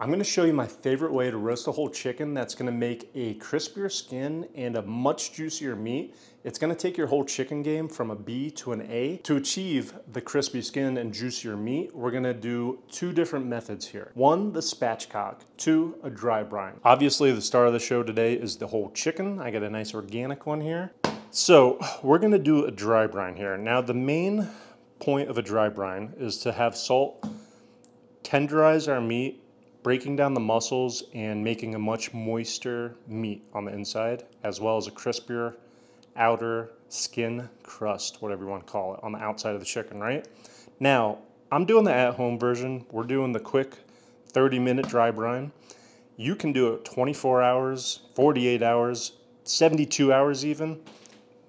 I'm gonna show you my favorite way to roast a whole chicken that's gonna make a crispier skin and a much juicier meat. It's gonna take your whole chicken game from a B to an A. To achieve the crispy skin and juicier meat, we're gonna do two different methods here. One, the spatchcock. Two, a dry brine. Obviously, the star of the show today is the whole chicken. I got a nice organic one here. So we're gonna do a dry brine here. Now, the main point of a dry brine is to have salt tenderize our meat, breaking down the muscles and making a much moister meat on the inside, as well as a crispier outer skin crust, whatever you want to call it, on the outside of the chicken, right? Now, I'm doing the at-home version. We're doing the quick 30-minute dry brine. You can do it 24 hours, 48 hours, 72 hours even,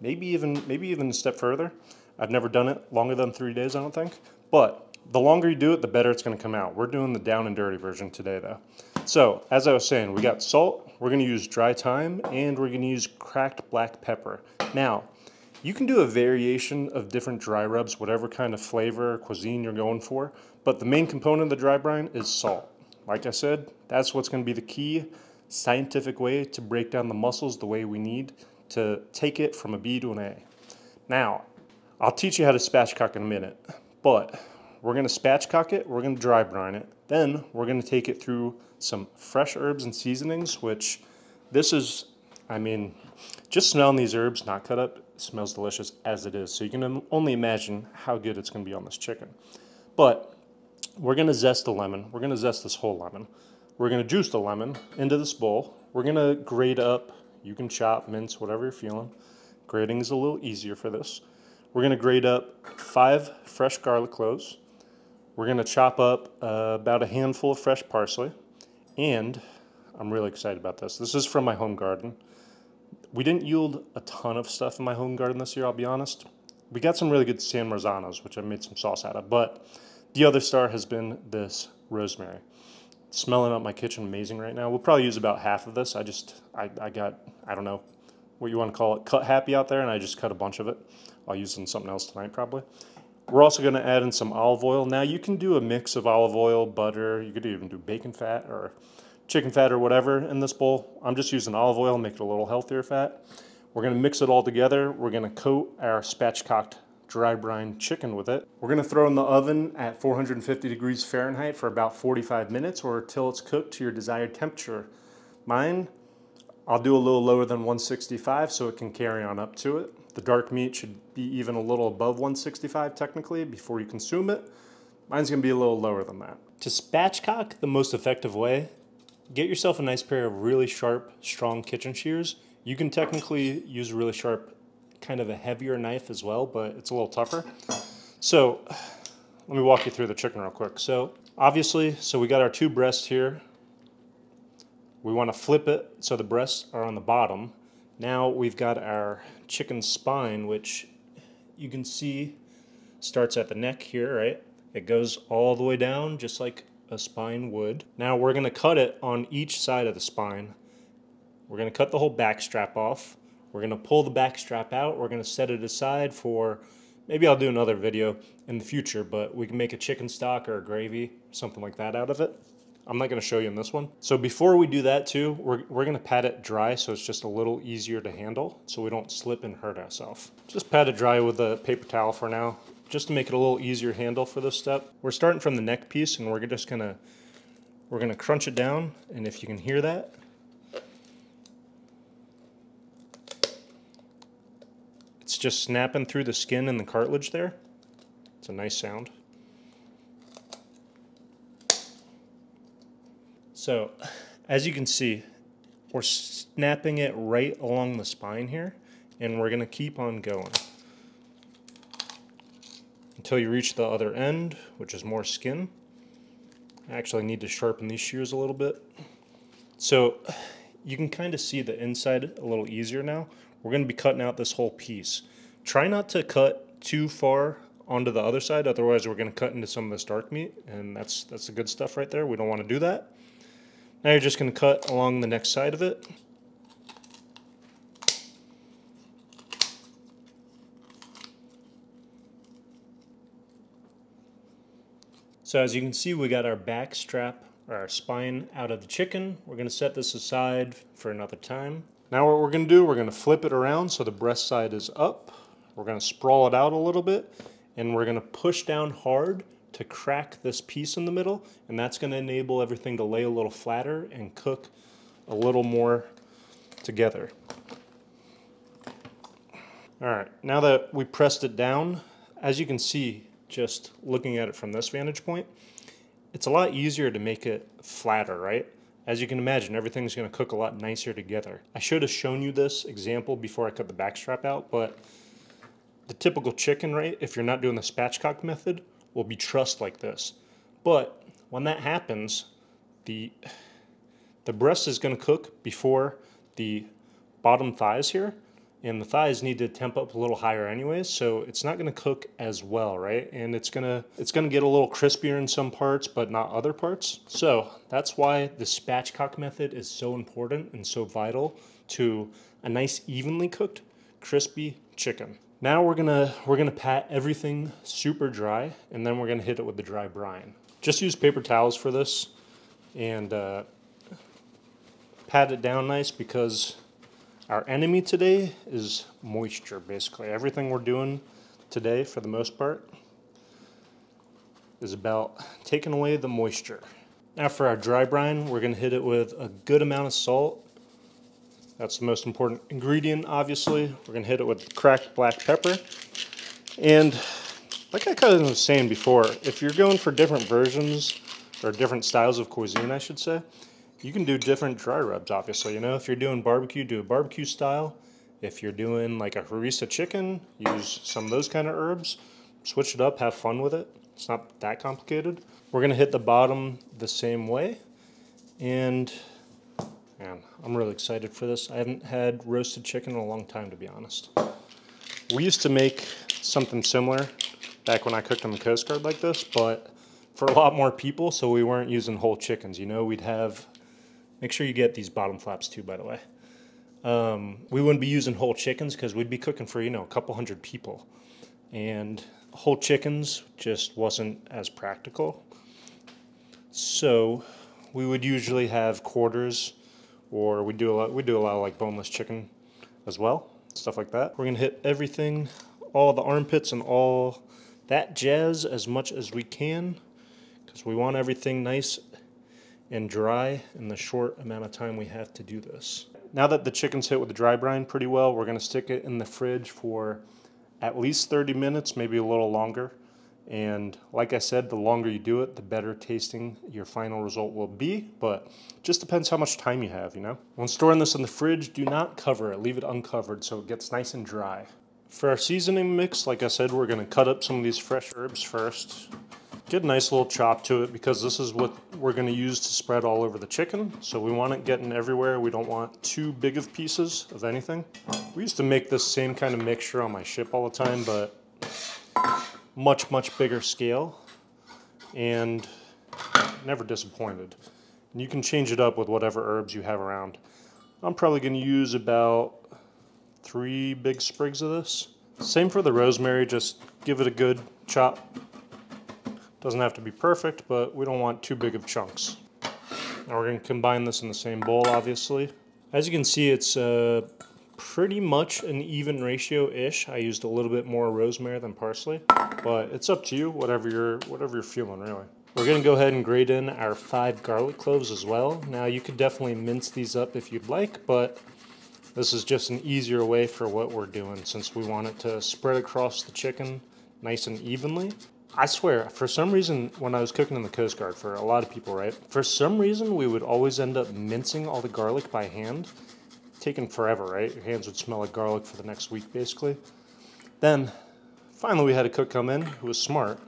maybe even a step further. I've never done it longer than 3 days, I don't think, but the longer you do it, the better it's going to come out. We're doing the down and dirty version today, though. So, as I was saying, we got salt, we're going to use dry thyme, and we're going to use cracked black pepper. Now, you can do a variation of different dry rubs, whatever kind of flavor or cuisine you're going for, but the main component of the dry brine is salt. Like I said, that's what's going to be the key scientific way to break down the muscles the way we need to take it from a B to an A. Now, I'll teach you how to spatchcock in a minute, but we're going to spatchcock it, we're going to dry brine it, then we're going to take it through some fresh herbs and seasonings, which this is, I mean, just smelling these herbs, not cut up, it smells delicious as it is. So you can only imagine how good it's going to be on this chicken. But we're going to zest the lemon. We're going to zest this whole lemon. We're going to juice the lemon into this bowl. We're going to grate up, you can chop, mince, whatever you're feeling. Grating is a little easier for this. We're going to grate up 5 fresh garlic cloves. We're going to chop up about a handful of fresh parsley, and I'm really excited about this. This is from my home garden. We didn't yield a ton of stuff in my home garden this year, I'll be honest. We got some really good San Marzanos, which I made some sauce out of, but the other star has been this rosemary. It's smelling up my kitchen amazing right now. We'll probably use about half of this. I got, I don't know what you want to call it, cut happy out there, and I just cut a bunch of it. I'll use it in something else tonight probably. We're also going to add in some olive oil. Now you can do a mix of olive oil, butter, you could even do bacon fat or chicken fat or whatever in this bowl. I'm just using olive oil, make it a little healthier fat. We're going to mix it all together. We're going to coat our spatchcocked dry brine chicken with it. We're going to throw in the oven at 450 degrees Fahrenheit for about 45 minutes or till it's cooked to your desired temperature. Mine, I'll do a little lower than 165 so it can carry on up to it. The dark meat should be even a little above 165 technically before you consume it. Mine's gonna be a little lower than that. To spatchcock the most effective way, get yourself a nice pair of really sharp, strong kitchen shears. You can technically use a really sharp, kind of a heavier knife as well, but it's a little tougher. So let me walk you through the chicken real quick. So obviously, we got our 2 breasts here. We want to flip it so the breasts are on the bottom. Now we've got our chicken spine, which you can see starts at the neck here, right? It goes all the way down just like a spine would. Now we're going to cut it on each side of the spine. We're going to cut the whole back strap off. We're going to pull the back strap out. We're going to set it aside for, maybe I'll do another video in the future, but we can make a chicken stock or a gravy, something like that out of it. I'm not going to show you in this one. So before we do that too, we're going to pat it dry so it's just a little easier to handle so we don't slip and hurt ourselves. Just pat it dry with a paper towel for now, just to make it a little easier handle for this step. We're starting from the neck piece and we're just gonna crunch it down, and if you can hear that, it's just snapping through the skin and the cartilage there. It's a nice sound. So, as you can see, we're snapping it right along the spine here, and we're going to keep on going until you reach the other end, which is more skin. I actually need to sharpen these shears a little bit. So, you can kind of see the inside a little easier now. We're going to be cutting out this whole piece. Try not to cut too far onto the other side, otherwise we're going to cut into some of this dark meat, and that's the good stuff right there. We don't want to do that. Now you're just going to cut along the next side of it. So as you can see, we got our back strap, our spine out of the chicken. We're gonna set this aside for another time. Now what we're gonna do, we're gonna flip it around so the breast side is up. We're gonna sprawl it out a little bit, and we're gonna push down hard to crack this piece in the middle, and that's gonna enable everything to lay a little flatter and cook a little more together. All right, now that we pressed it down, as you can see, just looking at it from this vantage point, it's a lot easier to make it flatter, right? As you can imagine, everything's gonna cook a lot nicer together. I should have shown you this example before I cut the backstrap out, but the typical chicken, right, if you're not doing the spatchcock method, will be trussed like this. But when that happens, the breast is gonna cook before the bottom thighs here, and the thighs need to temp up a little higher anyways, so it's not gonna cook as well, right? And it's gonna get a little crispier in some parts, but not other parts. So that's why the spatchcock method is so important and so vital to a nice evenly cooked, crispy chicken. Now we're gonna pat everything super dry, and then we're gonna hit it with the dry brine. Just use paper towels for this, and pat it down nice, because our enemy today is moisture, basically. Everything we're doing today, for the most part, is about taking away the moisture. Now for our dry brine, we're gonna hit it with a good amount of salt. That's the most important ingredient, obviously. We're gonna hit it with cracked black pepper. And like I kind of was saying before, if you're going for different versions, or different styles of cuisine, I should say, you can do different dry rubs, obviously. You know, if you're doing barbecue, do a barbecue style. If you're doing like a harissa chicken, use some of those kind of herbs. Switch it up, have fun with it. It's not that complicated. We're gonna hit the bottom the same way. And man, I'm really excited for this. I haven't had roasted chicken in a long time, to be honest. We used to make something similar back when I cooked on the Coast Guard like this, but for a lot more people, so we weren't using whole chickens. You know, we'd have, make sure you get these bottom flaps too, by the way. We wouldn't be using whole chickens because we'd be cooking for, you know, a couple hundred people. And whole chickens just wasn't as practical. So we would usually have quarters, or we do a lot of like boneless chicken as well, stuff like that. We're gonna hit everything, all the armpits and all that jazz as much as we can, because we want everything nice and dry in the short amount of time we have to do this. Now that the chicken's hit with the dry brine pretty well, we're gonna stick it in the fridge for at least 30 minutes, maybe a little longer. And like I said, the longer you do it, the better tasting your final result will be, but just depends how much time you have, you know? When storing this in the fridge, do not cover it, leave it uncovered so it gets nice and dry. For our seasoning mix, like I said, we're gonna cut up some of these fresh herbs first. Get a nice little chop to it, because this is what we're going to use to spread all over the chicken. So we want it getting everywhere. We don't want too big of pieces of anything. We used to make this same kind of mixture on my ship all the time, but much, much bigger scale, and never disappointed. And you can change it up with whatever herbs you have around. I'm probably going to use about 3 big sprigs of this. Same for the rosemary, just give it a good chop. Doesn't have to be perfect, but we don't want too big of chunks. Now we're going to combine this in the same bowl, obviously. As you can see, it's pretty much an even ratio-ish. I used a little bit more rosemary than parsley, but it's up to you, whatever you're feeling, really. We're going to go ahead and grate in our 5 garlic cloves as well. Now you could definitely mince these up if you'd like, but this is just an easier way for what we're doing, since we want it to spread across the chicken nice and evenly. I swear, for some reason, when I was cooking in the Coast Guard, for a lot of people, right? For some reason, we would always end up mincing all the garlic by hand. Taking forever, right? Your hands would smell like garlic for the next week, basically. Then, finally, we had a cook come in who was smart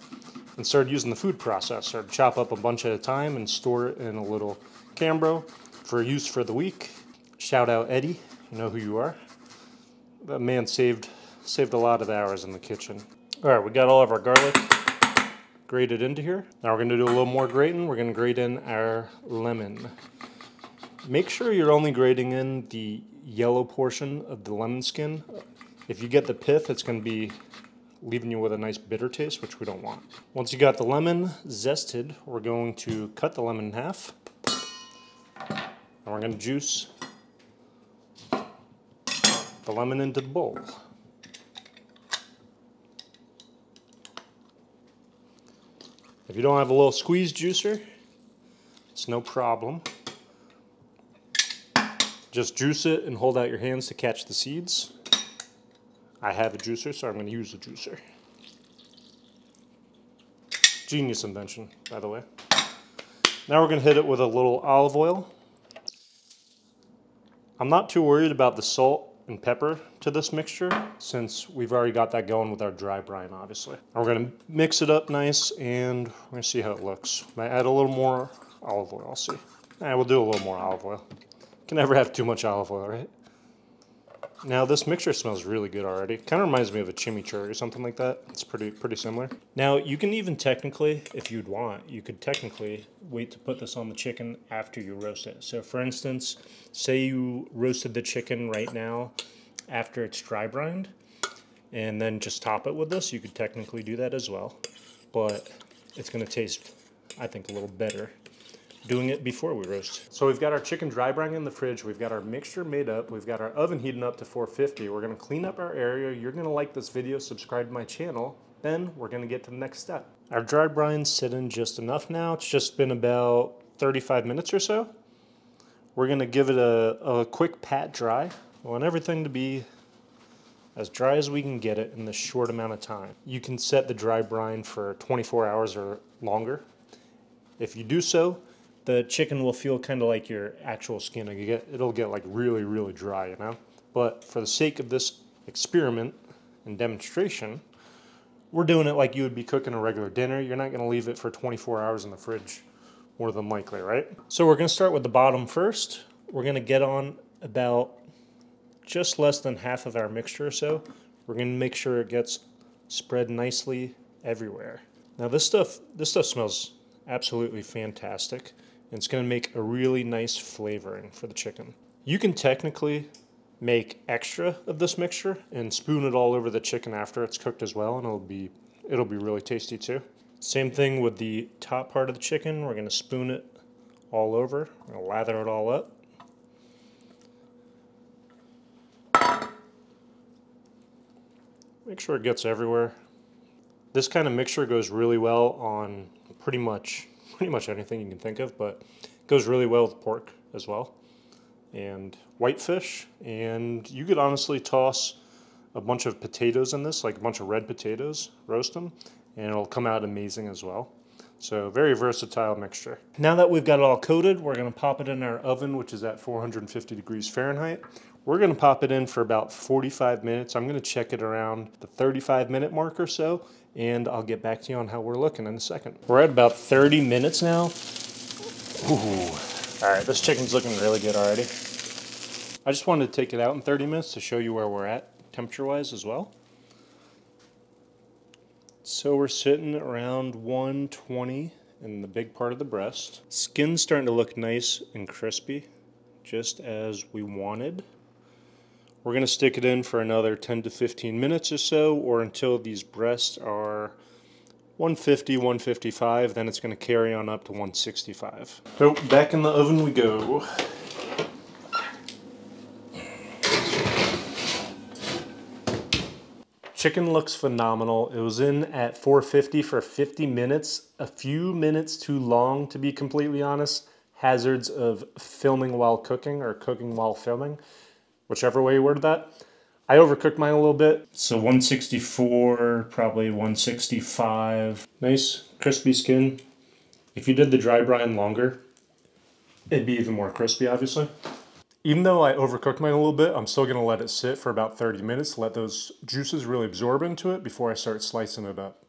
and started using the food processor to chop up a bunch at a time and store it in a little Cambro for use for the week. Shout out Eddie, you know who you are. That man saved a lot of hours in the kitchen. All right, we got all of our garlic grated into here. Now we're gonna do a little more grating. We're gonna grate in our lemon. Make sure you're only grating in the yellow portion of the lemon skin. If you get the pith, it's gonna be leaving you with a nice bitter taste, which we don't want. Once you got the lemon zested, we're going to cut the lemon in half. And we're going to juice the lemon into the bowl. If you don't have a little squeeze juicer, it's no problem. Just juice it and hold out your hands to catch the seeds. I have a juicer, so I'm going to use the juicer. Genius invention, by the way. Now we're going to hit it with a little olive oil. I'm not too worried about the salt and pepper to this mixture, since we've already got that going with our dry brine, obviously. And we're going to mix it up nice, and we're going to see how it looks. Might add a little more olive oil, I'll see. We'll do a little more olive oil. Can never have too much olive oil, right? Now this mixture smells really good already. Kind of reminds me of a chimichurri or something like that. It's pretty similar. Now you can even technically, if you'd want, you could technically wait to put this on the chicken after you roast it. So for instance, say you roasted the chicken right now after it's dry brined, and then just top it with this. You could technically do that as well, but it's going to taste, I think, a little better doing it before we roast. So we've got our chicken dry brine in the fridge, we've got our mixture made up, we've got our oven heating up to 450. We're gonna clean up our area. You're gonna like this video, subscribe to my channel, then we're gonna get to the next step. Our dry brine's sitting just enough now. It's just been about 35 minutes or so. We're gonna give it a quick pat dry. We want everything to be as dry as we can get it in this short amount of time. You can set the dry brine for 24 hours or longer. If you do so, the chicken will feel kind of like your actual skin. It'll get like really dry, you know? But for the sake of this experiment and demonstration, we're doing it like you would be cooking a regular dinner. You're not gonna leave it for 24 hours in the fridge, more than likely, right? So we're gonna start with the bottom first. We're gonna get on about just less than half of our mixture or so. We're gonna make sure it gets spread nicely everywhere. Now this stuff smells absolutely fantastic. It's going to make a really nice flavoring for the chicken. You can technically make extra of this mixture and spoon it all over the chicken after it's cooked as well, and it'll be really tasty too. Same thing with the top part of the chicken. We're going to spoon it all over. We're going to lather it all up. Make sure it gets everywhere. This kind of mixture goes really well on pretty much anything you can think of, but it goes really well with pork as well, and whitefish. And you could honestly toss a bunch of potatoes in this, like a bunch of red potatoes, roast them, and it'll come out amazing as well. So very versatile mixture. Now that we've got it all coated, we're going to pop it in our oven, which is at 450 degrees Fahrenheit. We're going to pop it in for about 45 minutes. I'm going to check it around the 35-minute mark or so, and I'll get back to you on how we're looking in a second. We're at about 30 minutes now. Ooh. All right, this chicken's looking really good already. I just wanted to take it out in 30 minutes to show you where we're at temperature-wise as well. So we're sitting around 120 in the big part of the breast. Skin's starting to look nice and crispy, just as we wanted. We're going to stick it in for another 10 to 15 minutes or so, or until these breasts are 150, 155, then it's going to carry on up to 165. So back in the oven we go. Chicken looks phenomenal. It was in at 450 for 50 minutes, a few minutes too long to be completely honest. Hazards of filming while cooking or cooking while filming. Whichever way you word that. I overcooked mine a little bit. So 164, probably 165. Nice crispy skin. If you did the dry brine longer, it'd be even more crispy, obviously. Even though I overcooked mine a little bit, I'm still gonna let it sit for about 30 minutes, let those juices really absorb into it before I start slicing it up.